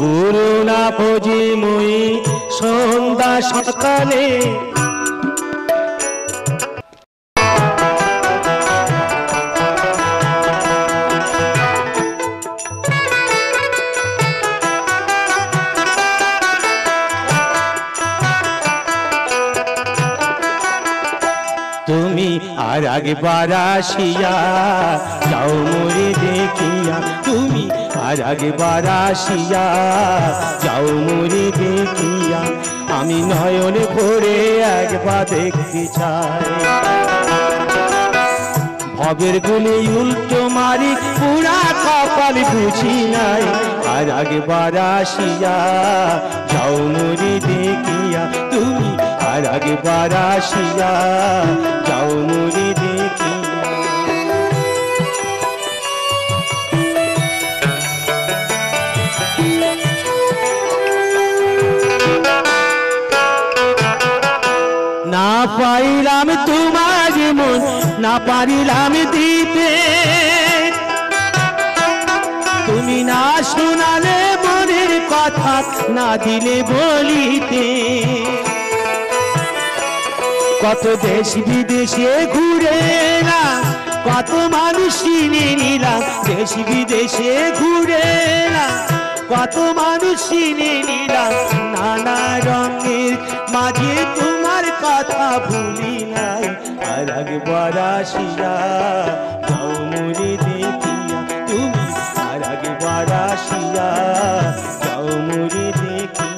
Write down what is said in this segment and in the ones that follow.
গুরু না বুঝি মুই সন্ধ্যা সকালে তুমি আর একবার আসিয়া যাও মোরে দেখিয়া, তুমি আর একবার আসিয়া যাও মোরে দেখিয়া, আমি নয়ন ভরে একবার দেখতে চাই। ভবের গুলি উল্টো মারি পুরা কপাল বুঝি নাই, আর একবার আসিয়া যাও মোরে দেখিয়া, তুমি আর একবার আসিয়া যাও মোরে দেখিয়া। না পাইলাম তোমার মন, না পারিলাম দিতে, তুমি না শোনালে মনের কথা, না দিলে বলিতে। কত দেশ বিদেশে ঘুরে এলাম, কত মানুষ চিনে নিলাম, দেশ বিদেশে ঘুরে এলাম, কত মানুষ চিনে নিলাম, নানা রঙের মাঝে তোমার কথা ভুলি নাই, আর একবার আসিয়া যাও মোরে দেখিয়া, তুমি আর একবার আসিয়া যাও মোরে দেখিয়া।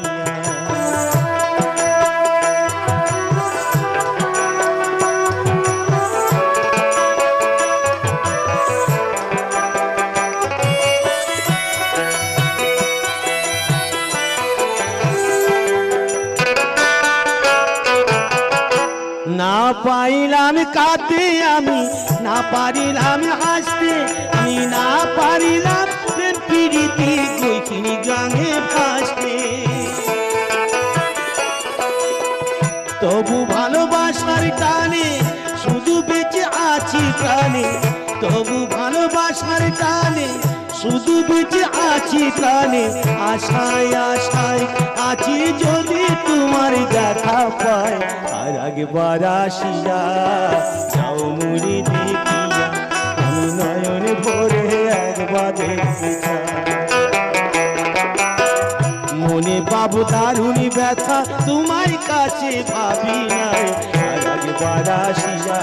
না পাইলাম কাঁদতে আমি, না পারিলাম হাসতে, আমি না পারিলাম পিড়িতে কইখিনি গাঙে ভাসতে। তবু ভালোবাসার টানে শুধু বেঁচে আছি প্রাণে, তবু ভালোবাসার টানে শুধু বেঁচে আছি প্রাণে, আশায় আশায় আছি যদি তোমার দেখা পাই, আর একবার আসিয়া যাও মোরে দেখিয়া, আমি নয়ন ভরে একবার দেখতে চাই। মনে পাবো দারুণ ব্যথা তোমার কাছে ভাবি নাই, আর একবার আসিয়া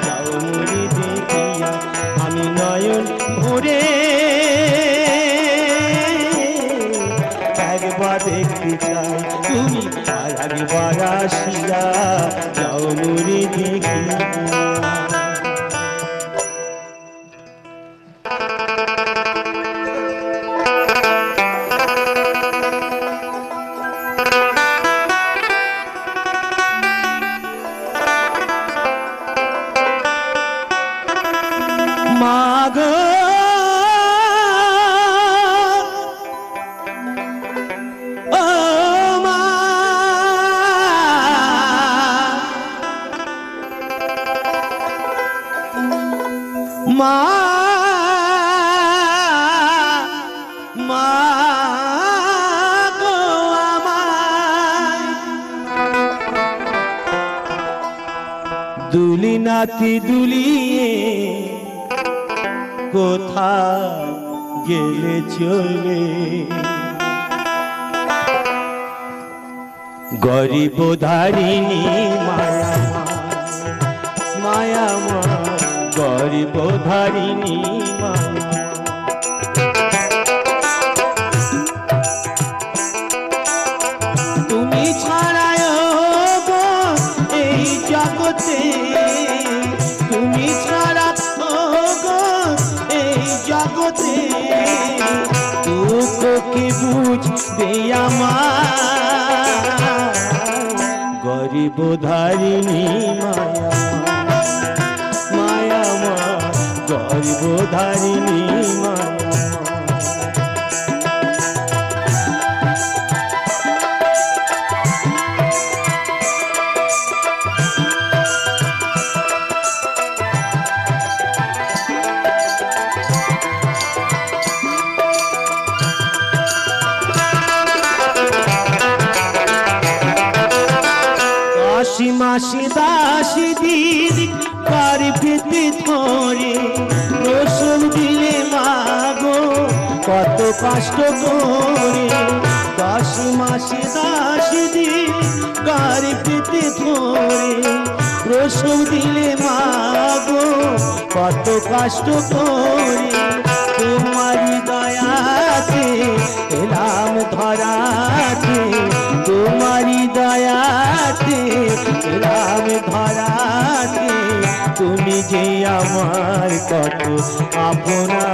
যাও মোরে দেখিয়া, আমি নয়ন ভরে একবার দেখতে চাই, তুমি আর একবার আসিয়া যাও মোরে দেখিয়া। মাগো ও মা, মা মা গো আমার, দুলি নাতি দুলিয়ে কোথায় গেলে চলে, গরিব ধারিণী মায়া মায়া মা, গরিব ধারিণী মায়া। তুমি ছাড়ায় গো এই জগতে, তুমি ছাড়া গো এই জগতে, দুঃখ কি বুঝবে আমার, গরিব ধারিণী মায়া মায়া মা, গরিব ধারিণী মায়া। মাসে 10 দিন গর্ভেতে ধরে প্রসব দিলে মা গো কত কষ্ট করে 10 মাসে 10 দিন গর্ভেতে ধরে প্রসব দিলে মা গো কত কষ্ট করে তোমারি দয়াতে এলাম ধরাতে তোমারি দয়াতে এলাম ধরাতে তুমি যে আমার কত আপনা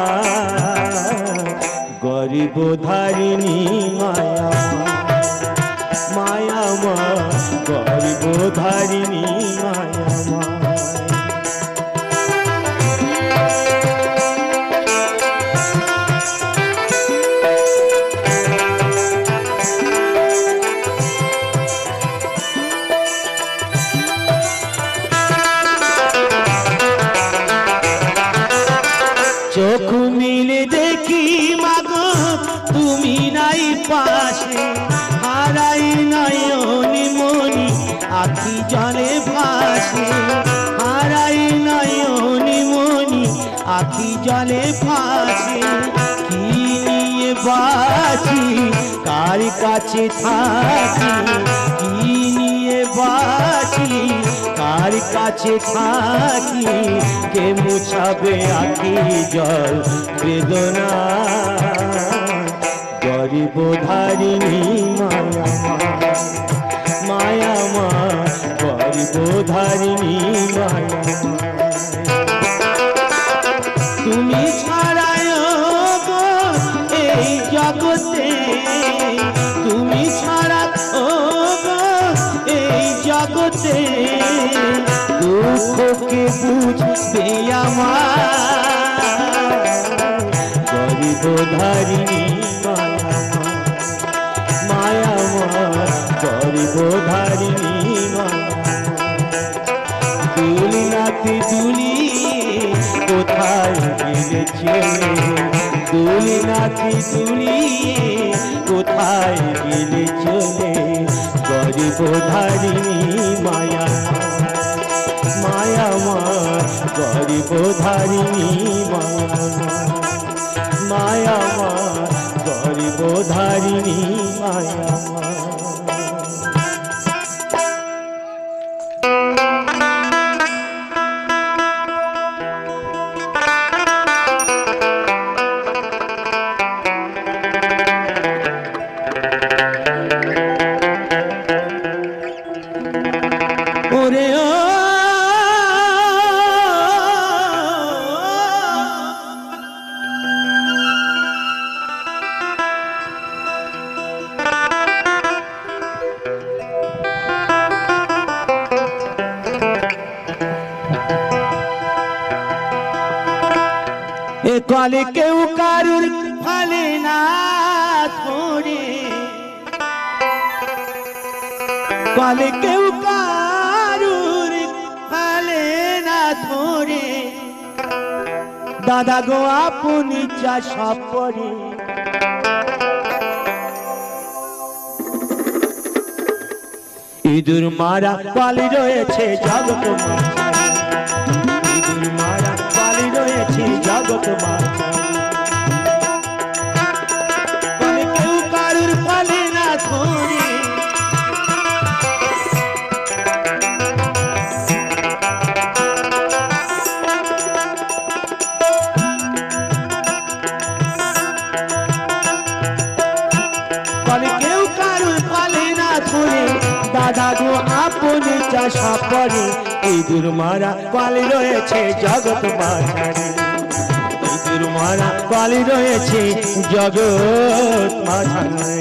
গরিব ধারিণী মায়া মায়া মা গরিব ধারিণী মায়া মা চোখ মিলে দেখি মাগো তুমি নাই পাশে হারাই নয়নি মনি আখি জলে ভাসে হারাই নয়নি মনি আখি জলে ভাসে কি নিয়ে বাঁচি কার কাছে থাকি কি নিয়ে বাঁচি কার কাছে থাকি কে মুছাবে আখি জল বেদনা গরিব ধারিণী মায়া মায়া মা গরিব ধারিণী মায়া তুমি ছাড়ায় গো এই জগতে তুমি ছাড়া ও গো এই জগতে দুঃখকে বুঝবে আমার গরিব ধারিণী মায়া মা গরিব ধারিণী দুলি নাতি দুলি কোথায় গেলে চলে দুলি নাতি দুলি কোথায় গেলে চলে গরিব ধারিণী মায়া মায়া মা গরিব ধারিণী মায়া মা গরিব ধারিণী মায়া মা ওরে ও এ কলে কেউ কারুর ফলে না ধরে কলে কেউ কারুর ফলে না ধরে দাদা গো আপনি চাষ করে ইঁদুর মারা পালি রয়েছে জগৎ মাঝে ইঁদুর মারা পালি রয়েছে জগৎ মাঝে কলে কেউ কারুর ফলে না ধরে দাদা গো আপনি চাষ করে ইঁদুর মারা পালি রয়েছে জগৎ মাঝারে ইঁদুর মারা পালি রয়েছে জগৎ মাঝারে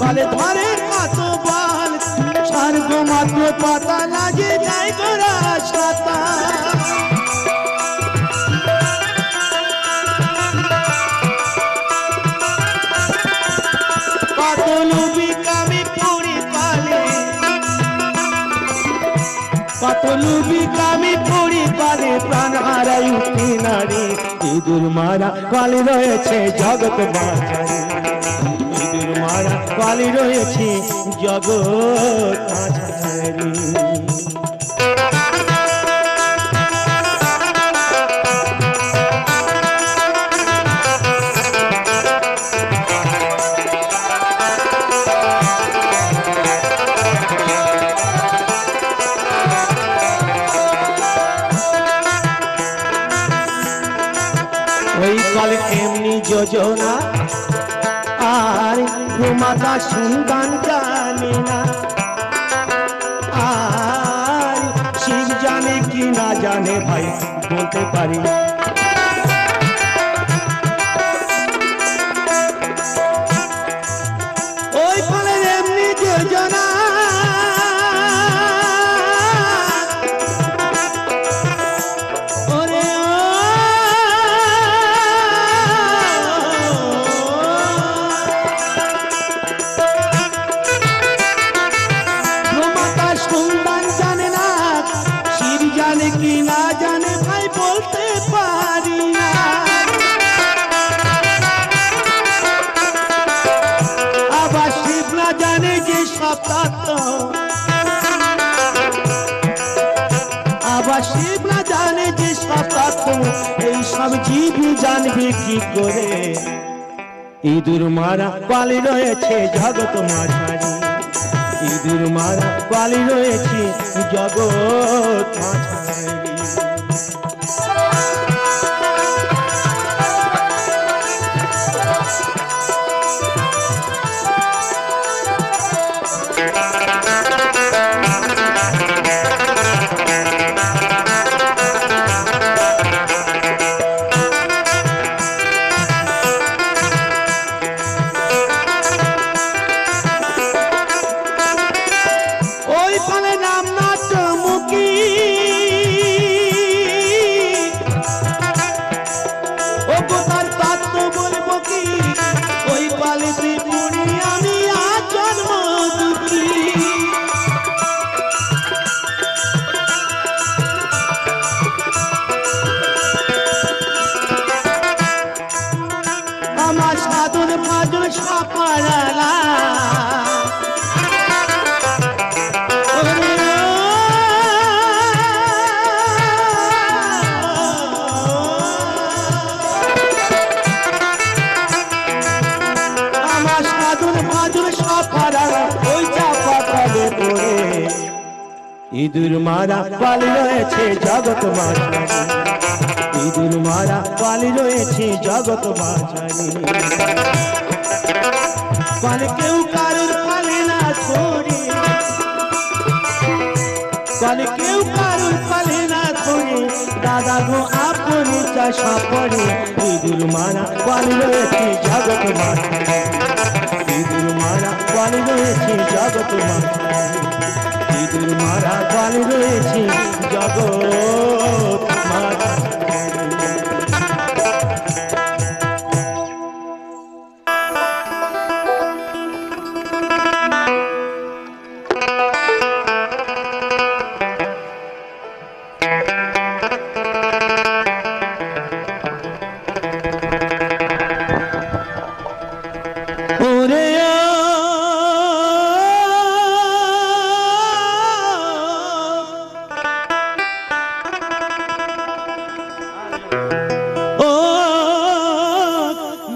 কলে ধরে কত পাতলুবি কামি পুরি পালে পাতলুবি কামি পুরি পালে প্রাণ হারাই উঠি নারী ইঁদুর মারা কালি রয়েছে জগৎ বাঁচারি ইঁদুর মারা কালি রয়েছে জগৎ বাঁচারি ওই কালে এমনি যোজনা আর মাতা সন্তান জানে না আর শিব জানে কি না জানে ভাই বলতে পারি ওই কালে এমনি যোজনা কি না জানে ভাই বলতে পারি না আবার শিব না জানে যে সব তত্ত্ব আবার শিব না জানে যে সব তত্ত্ব এই সব জীব জানবে কি করে ইঁদুর মারা পালি রয়েছে জগৎ মাঝারি ইঁদুর মারা পালি রয়েছে জগৎ মাঝারি আমার সাধন ভাজন সাপারালা আমার সাধন ভাজন সাপারালা ওই চাপা তলে পড়ে ইঁদুর মারা পালি রয়েছে জগৎ মাঝারি ইঁদুর মারা পালি রয়েছে জগৎ বাঁচারি পালে কেউ কারোর পালে না ছড়ে পালে কেউ কারোর পালে না ছড়ে দাদা গো আপনি চাষা পড়ে ইঁদুর মারা পালি রয়েছে জগৎ বাঁচারি ইঁদুর মারা পালি রয়েছে জগৎ বাঁচারি ইঁদুর মারা পালি রয়েছে জগৎ বাঁচারি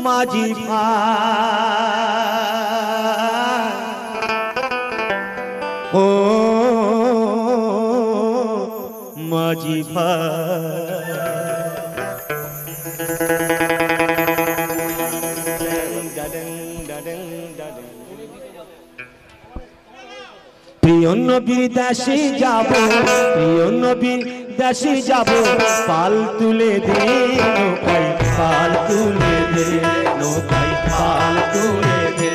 মাঝি ভাই ও মাঝি প্রিয় নবীর দেশে যাব প্রিয় নবীর দেশে যাব পাল তুলে দে নৌকাই পাল তুলে দে নৌকাই পাল তুলে দে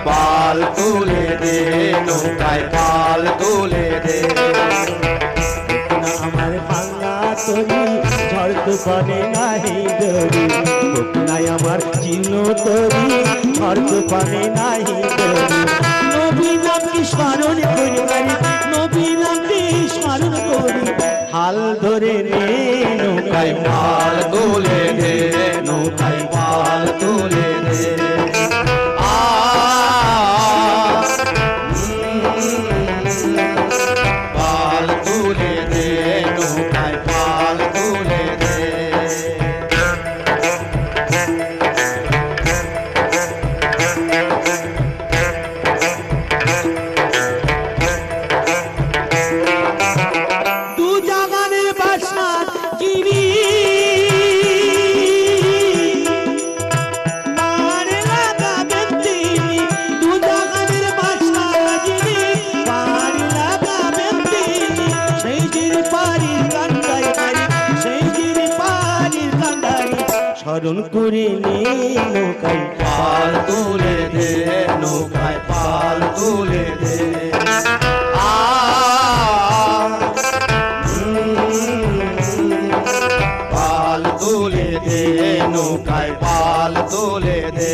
পাল তুলে দে নৌকায় পাল তুলে দে আমার ভাঙা তরি ঝড় তুফানে নাহি ডরি কোকিলায় আমার চিহ্ন তরি ঝড় তুফানে নাহি ডরি নবী নামটি স্মরণ করি নবী নামটি স্মরণ করি হাল ধরে নে নৌকায় পাল তুলে দে নৌকায় পাল তুলে দে পাল তুলে দে নৌকায় পাল তুলে দে দু জাগানের বাসা গিরি পারে লাগাবেন তিনি দু জাগানের বাসা গিরি পারে লাগাবেন তিনি সেই জির পারির কান্দারি সেই জির পারির কান্দারি স্মরণ করে নে নৌকায় পাল তুলে দে নৌকায় পাল তুলে দে পাল তুলে দে নৌকায় পাল তুলে দে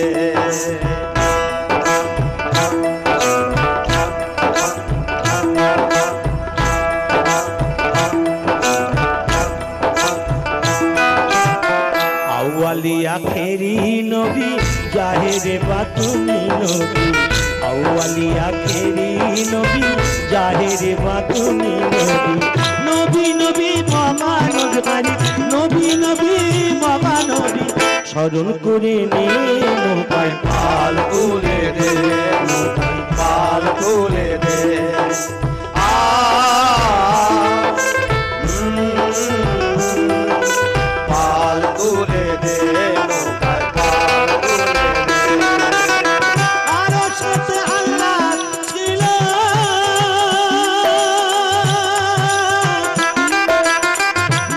আউয়ালিয়া খেরি নবী জাহেরে বাতুনি নবী আউয়ালিয়া খেরি নবী জাহেরে বাতুনি নবী নবী নবী বাবা নবী নবী নবী বাবা নবী স্মরণ করে নে নৌকায় পাল তুলে দে নৌকায় পাল তুলে দে পাল তুলে দে নৌকায় পাল তুলে দে আরো সাথে আল্লাহ ছিল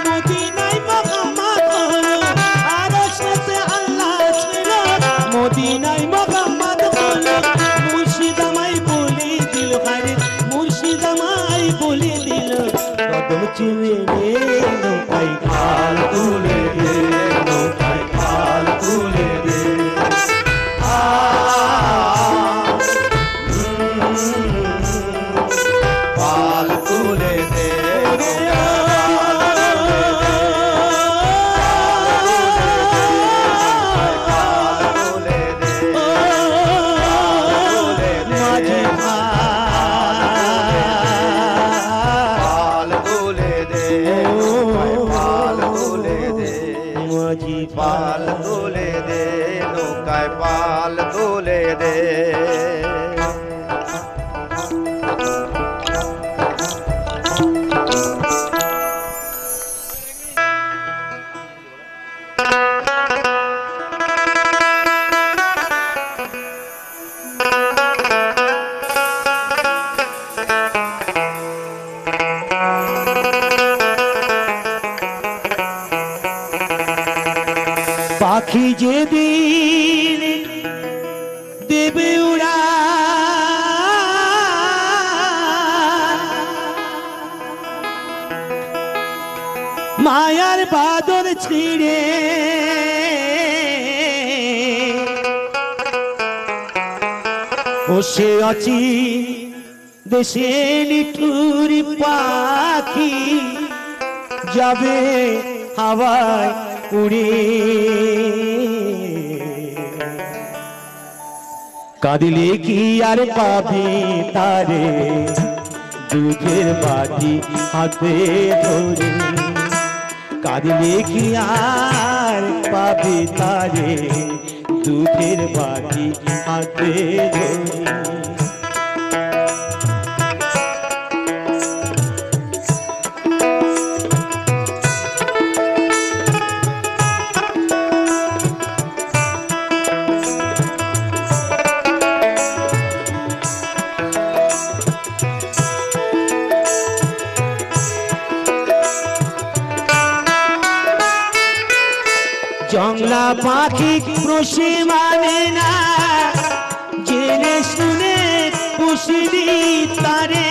মদিনায় মোহাম্মদ হলো আরো সাথে আল্লাহ ছিল মদিনায় মোহাম্মদ হলো মুর্শিদ আমায় বলে দিল আরে মুর্শিদ আমায় বলে দিল কদম চুমে নে নৌকায় পাল তুলে দে নৌকায় পাল তুলে দে পাল তুলে দে মাঝে পাল তুলে দে পাল তুলে দে মাঝি পাল তুলে দে নৌকায় পাল তুলে দে পাখি যেদিন দেবে উড়া মায়ার বাদর ছিড়ে বসে আছি দেশে নিঠুর পাখি যাবে হাওয়ায় উড়ে কাঁদিলে কি আর পাবি তারে দুধের বাটি হাতে ধরে কাঁদিলে কি আর পাবি তারে দুধের বাটি হাতে ধরে জংলা পাখি প্রসে মানে না জেনে শুনে পুষিলি তারে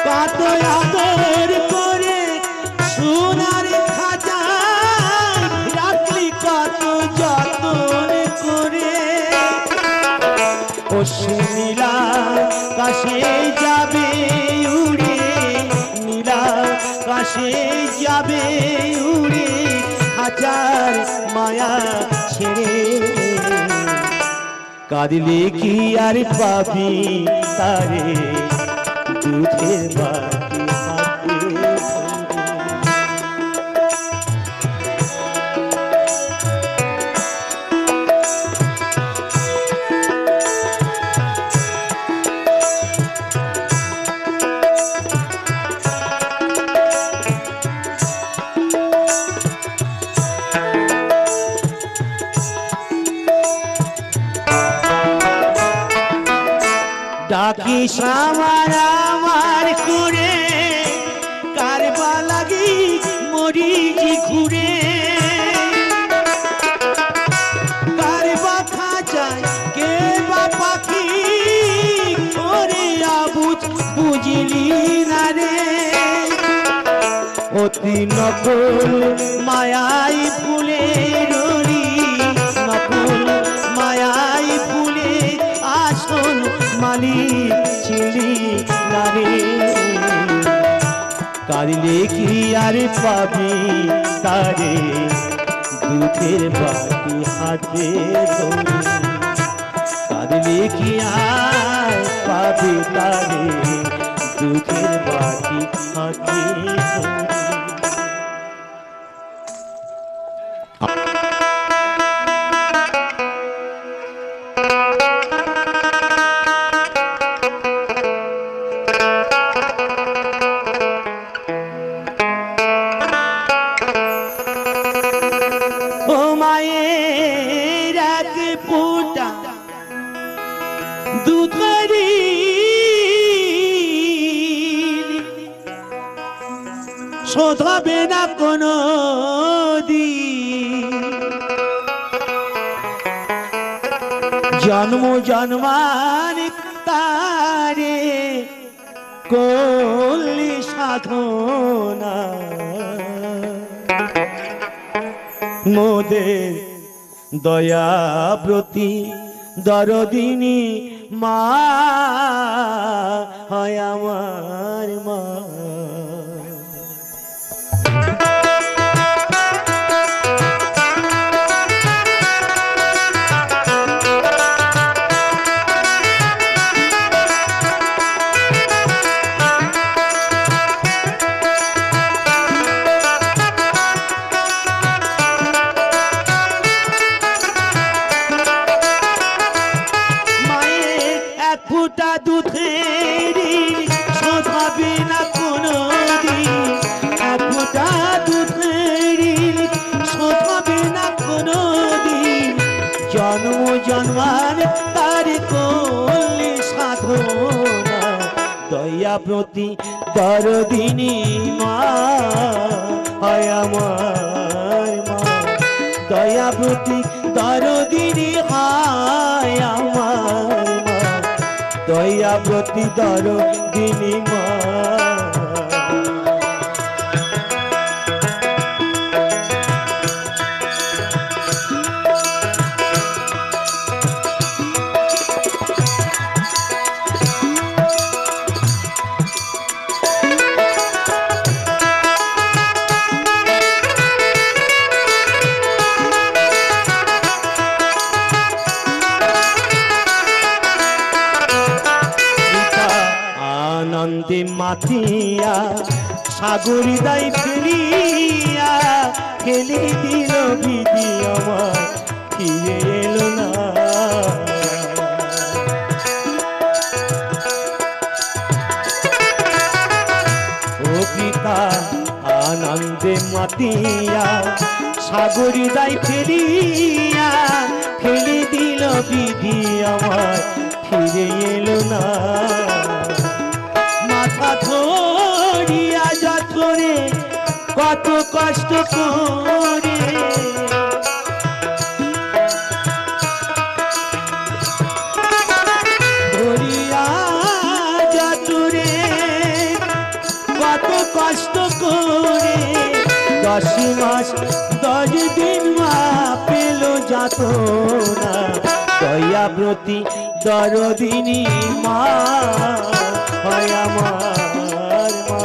কত আদর করে সোনার খাজা রাখলি কত যতন করে ও সে নীলা কাশে যাবে উড়ে নীলা কাশে যাবে উড়ে হাজার মায়া ছেড়ে কাঁদলে কি আর পাবি তারে দুধের বাটি হাতে ধরে। ডাকি সামার আমার করে কারবা লাগি মরিচি ঘুরে কারবা খাঁচায় কে বা পাখি করে আবুজ বুঝলি না রে অতি নকল মায়াই ফুলে রলি নকল মায়াই ফুলে আসল মালি চিলি নারে কাঁদলে কি আর পাবি তারে দুধের বাটি হাতে ধরে কাঁদলে কি আর পাবি তারে দুধের বাটি হাতে ধরে। শোধাবে না কোনো দিন জন্ম জন্মান তারে করলি সাধনা মোদের দয়াব্রতী দরদিনী মা হয় আমার মা। জন্ম জন্মান তার করলি সাধনা দয়া প্রতি দরদিনী মা হয় আমার মা দয়া প্রতি দরদিনী হয় আমার মা দয়া প্রতি দরদিনী মা। আনন্দে মাতিয়া সাগরি দাই ফেলিয়া ফেলে দিল বিধি আমার ফিরে এলো না ও পিতা আনন্দে মাতিয়া সাগরি দাই ফেলিয়া ফেলে দিল বিধি আমার ফিরে এলো না মাথা ধরিয়া যতরে কত কষ্ট করে ধরিয়া যতরে কত কষ্ট করে 10 মাস 10 দিন মা পেল যাতনা দয়াব্রতী দরদিনী মা হয় আমার মা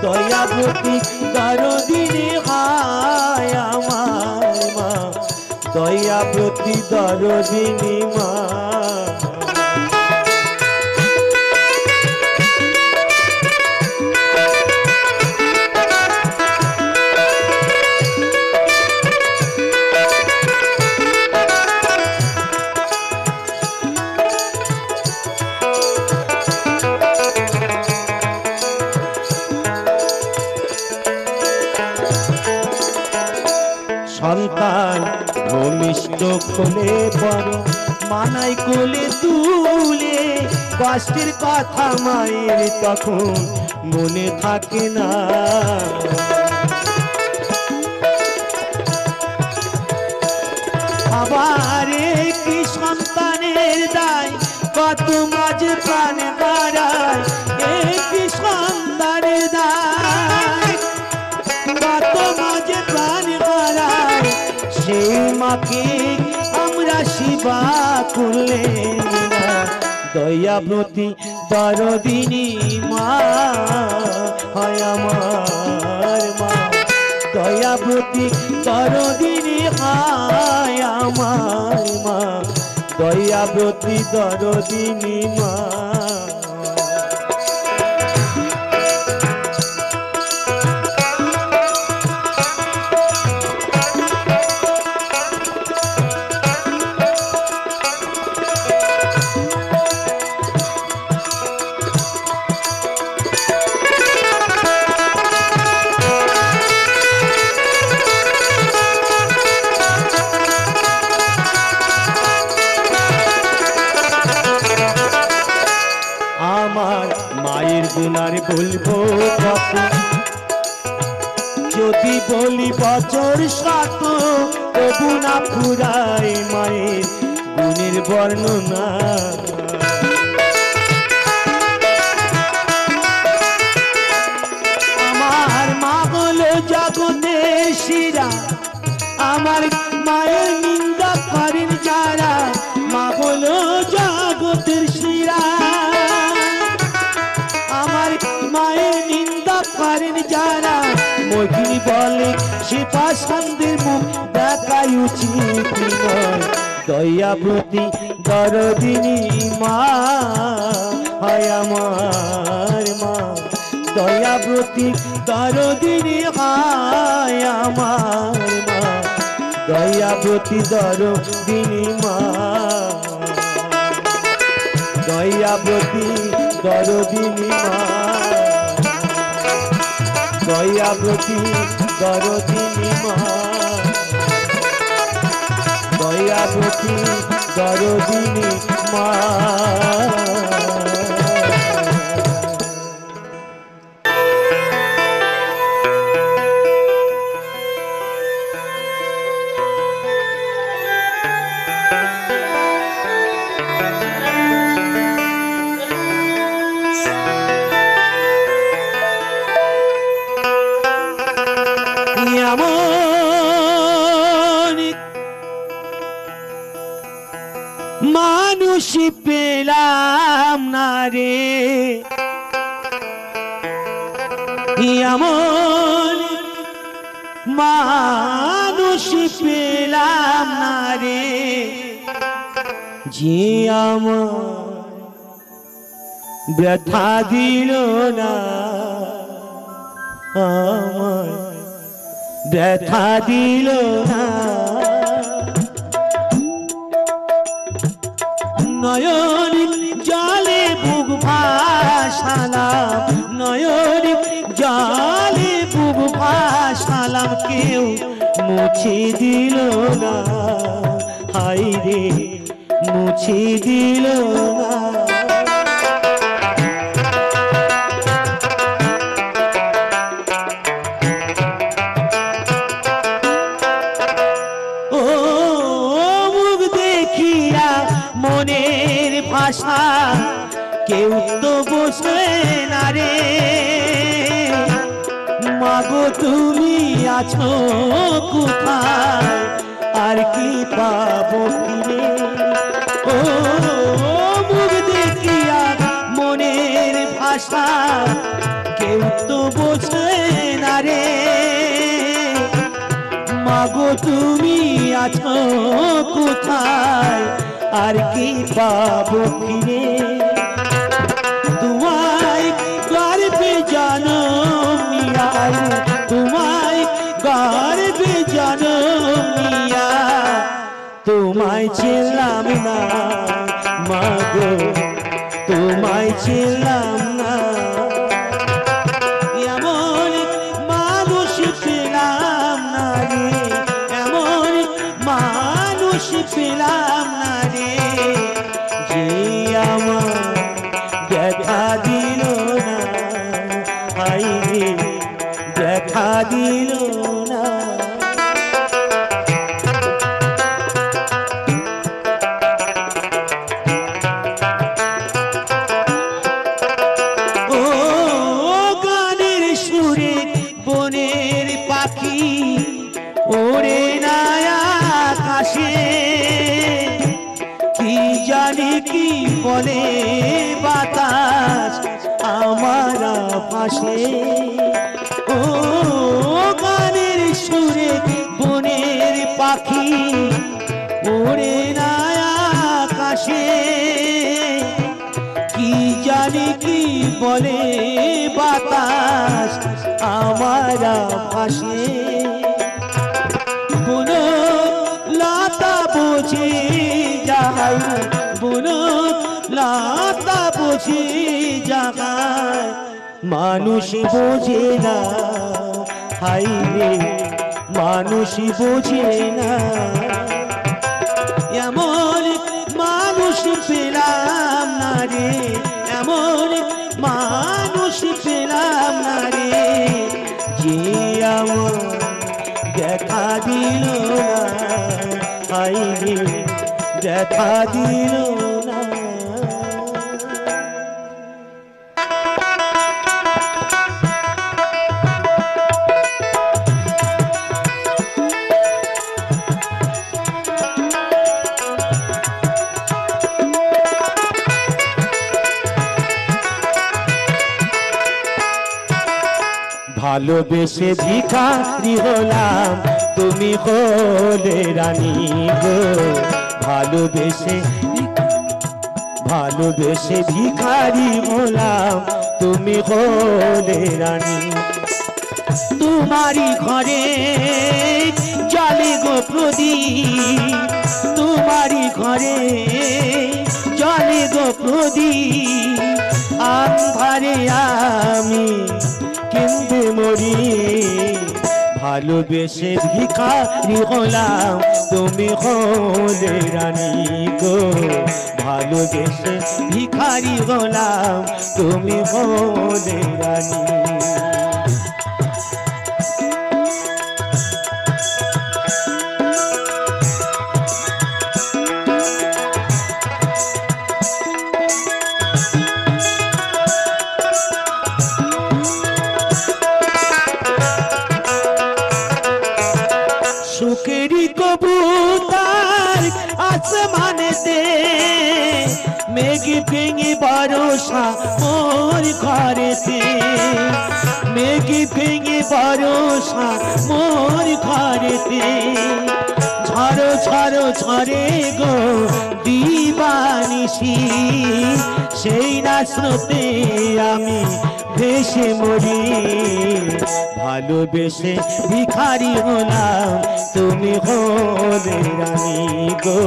দয়াব্রতী দরদিনী হয় আমার মা দয়াব্রতী দরদিনী মা সন্তান ভূমিষ্ঠ কোলে বড় মানাই কোলে তুলে কষ্টের কথা মায়ের তখন মনে থাকে না আবার কি সন্তানের দায় কত মাঝে প্রাণে হারায় কি সন্তানের দায় কত মাঝে প্রাণে হারায় সেই মাকে আমরা সেবা করলে না দয়াব্রতী দরদিনী মা হয় আমার মা দয়াব্রতী দরদিনী হয় আমার মা দয়াব্রতী দরদিনী মা আমার মায়ের গুণার বলবো কখন যদি বলি বছর শত তবু না ফুরায় মায়ের গুণের বর্ণনা আমার মা হলো জগতের শিরা আমার মায়ের নিন্দা করেন যারা মা হলো জগতের শিরা আমার মায়ের নিন্দা করেন যারা মহিনী বলে সে পাষাণদের মুখ দেখাই উচিত নয় দয়াব্রতী দরদিনী মা হয় আমার মা দয়াব্রতী দরদিনী হয় আমার মা দয়াব্রতী দরদিনী মা দয়াব্রতী দরদিনী মা দয়াব্রতী দরদিনী মা দয়াব্রতী দরদিনী মা মানুষ পেলাম না রে এমন মানুষ পেলাম না রে যে আমার ব্যথা দিল না আমার ব্যথা দিল না নয়ন জলে বুক ভাসালাম নয়ন জলে বুক ভাসালাম কেউ মুছে দিল না হাই রে মুছে দিল না মনের ভাষা কেউ তো বসে না রে মাগো তুমি আছো কোথায় আর কি পাবো ফিরে ও মুখ দেখিয়া মনের ভাষা কেউ তো বোঝে না রে মাগো তুমি আছো কোথায় আর কি পাবো ফিরে তোমায় গর্বে জনমিয়া তোমায় গর্বে জনমিয়া তোমায় ছিলাম না মাগো তোমায় ছিলাম না এমন মানুষ পেলাম না রে এমন মানুষ পেলাম না রে যে আমার দেখা দিল না হাই রে দেখা দিল না ও গানের সুরে বনের পাখি ওরে না আকাশে কি জানি কি বলে বাতাস আমার পাশে ও গানের সুরে বনের পাখি ওরে না আকাশে কি জানি কি বলে বাতাস আমার পাশে বুনো লতা বুঝে যায় বুনো লতা বুঝে যায় মানুষ বোঝে না হাই রে মানুষ বোঝে না এমন মানুষ পেলাম না রে এমন মানুষ পেলাম না রে যে আমার দেখা দিল না হাই রে দেখা দিল না ভালোবেসে ভিখারি হলাম তুমি হলে রানী গো ভালোবেসে ভালোবেসে ভিখারি হলাম তুমি হলে রানী তোমারি ঘরে জলে গো প্রদীপ তোমারি ঘরে জলে গো প্রদীপ আন্ধারে আমি কেঁদে মরি ভালোবেসে ভিখারি হলাম তুমি হলে রানী গো ভালোবেসে ভিখারি হলাম তুমি হলে রানী সুখেরি কবুতর আসমানেতে মেঘ ভেঙে বরষা মোর ঘরেতে মেঘ ভেঙে বরষা মোর ঘরেতে ঝড়ো ঝড়ো ঝরে গো দিবানিশি সেই না স্রোতে আমি ভেসে মরি ভালোবেসে ভিখারি হলাম তুমি হলে রানী গো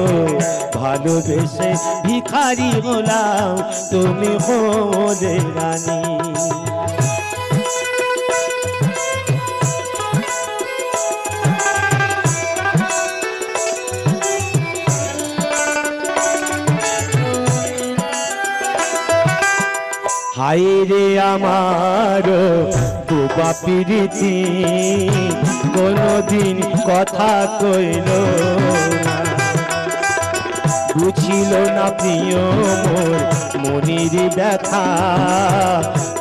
ভালোবেসে ভিখারি হলাম তুমি হলে রানী হায় রে আমার বুবা প্রীতি কোনদিন কথা কইল না বুঝিল না প্রিয় মোর মনির ব্যথা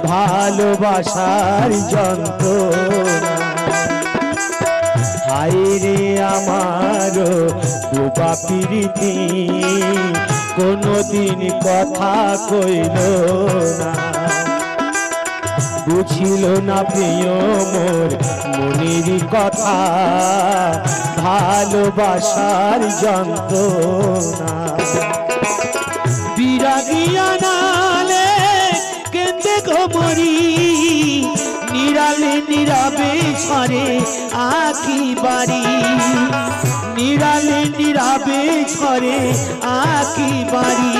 ভালোবাসার যন্ত্রণা হায়রে আমার ডোবা প্রীতি কোনদিন কথা কইল না, বুঝিল না প্রিয় মোর মনের কথা, ভালোবাসার যন্ত্রণা। বিরাগিয়া নালে কেন্দে গোমরি, নিরালে নীরবে ছড়ে আখি বাড়ি, নিরালে নীরবে ছড়ে আখি বাড়ি।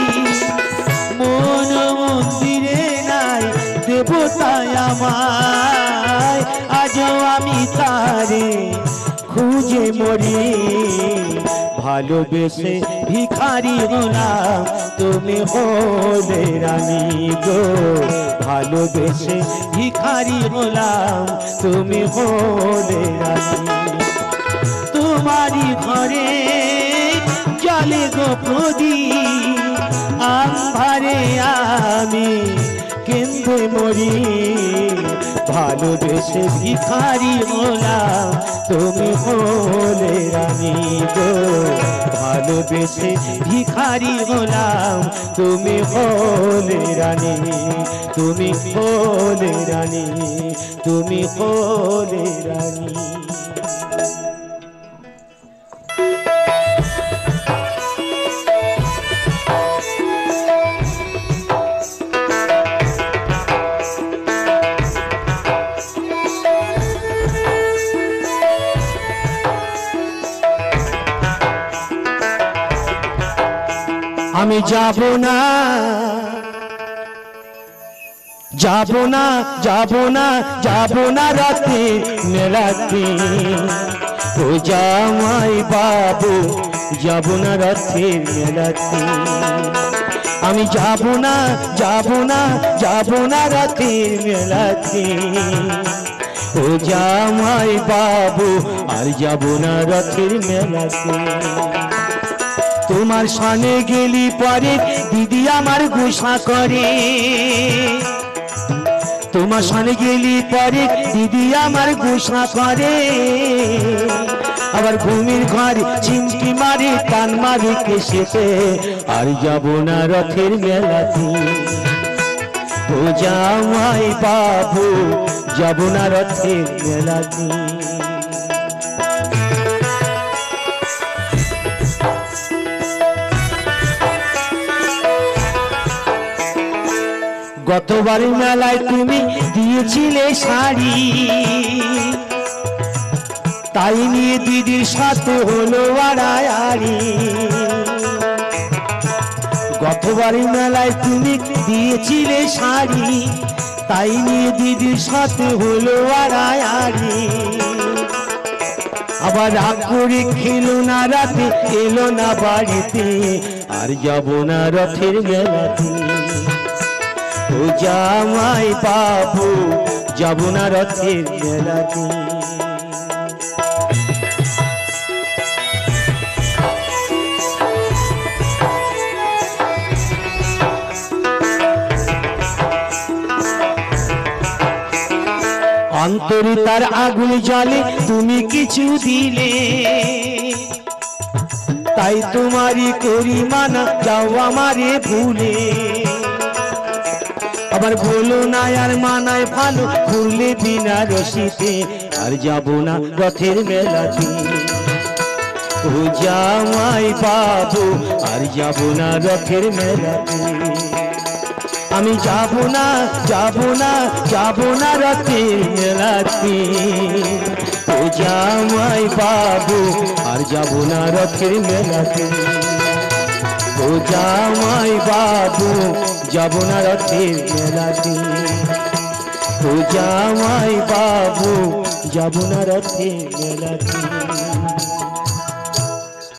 মন মন্দিরে নাই দেবতায় আমায়, আজও আমি তারে খুঁজে মরি। ভালোবেসে ভিখারি হলাম তুমি হলে রানী গো, ভালোবেসে ভিখারি হলাম তুমি হলে রানী। তোমারই ঘরে জলে গো প্রদীপ, আন্ধারে আমি কেঁদে মরি। ভালোবেসে ভিখারি হলাম তুমি হলে রানী গো, ভালোবেসে ভিখারি হলাম তুমি হলে রানী, তুমি হলে রানী, তুমি হলে রানী। আমি যাব না, যাব না, যাব না, যাব না রাতে মেলাতে, ও জামাই বাবু যাব না রাতের মেলাতে। আমি যাব না, যাব না, যাব না রাতের মেলাতে, ও জামাই বাবু আর যাব না রাতের মেলাতে। তোমার সামনে গেলি পরে দিদি আমার গুসা করে, তোমার সামনে গেলি পরে দিদি আমার গুসা করে, আবার ঘুমির ঘরে চিমকি মারে টান মারে কেসেতে, আর যাব না রথের মেলাতে, ও জামাই বাবু যাব না রথের মেলাতে। গতবার মেলায় তুমি দিয়েছিলে শাড়ি, তাই নিয়ে দিদির সাথে হলো আড়াআড়ি। গতবার মেলায় তুমি দিয়েছিলে শাড়ি, তাই নিয়ে দিদির সাথে হলো আড়াআড়ি। আবার রাগ করে খেলো না রাতে, এলো না বাড়িতে, আর যাব না রথের মেলাতে, ও জামাই বাবু যাব না রথের মেলাতে। অন্তরে তার আগুন জ্বলে তুমি কিছু দিলে, তাই তোমারই করি মানা যাও আমারে ভুলে। আবার বলো না আর মানায় ভালো ঘুরলে বিনা রশিতে, আর যাব না রথের মেলাতে, ও জামাই বাবু আর যাব না রথের মেলাতে। আমি যাব না, যাব না, যাব না রথের মেলাতে, ও জামাই বাবু আর যাব না রথের মেলাতে, ও জামাই বাবু যাব না রথের মেলাতে, ও জামাই বাবু যাব না রথের মেলাতে।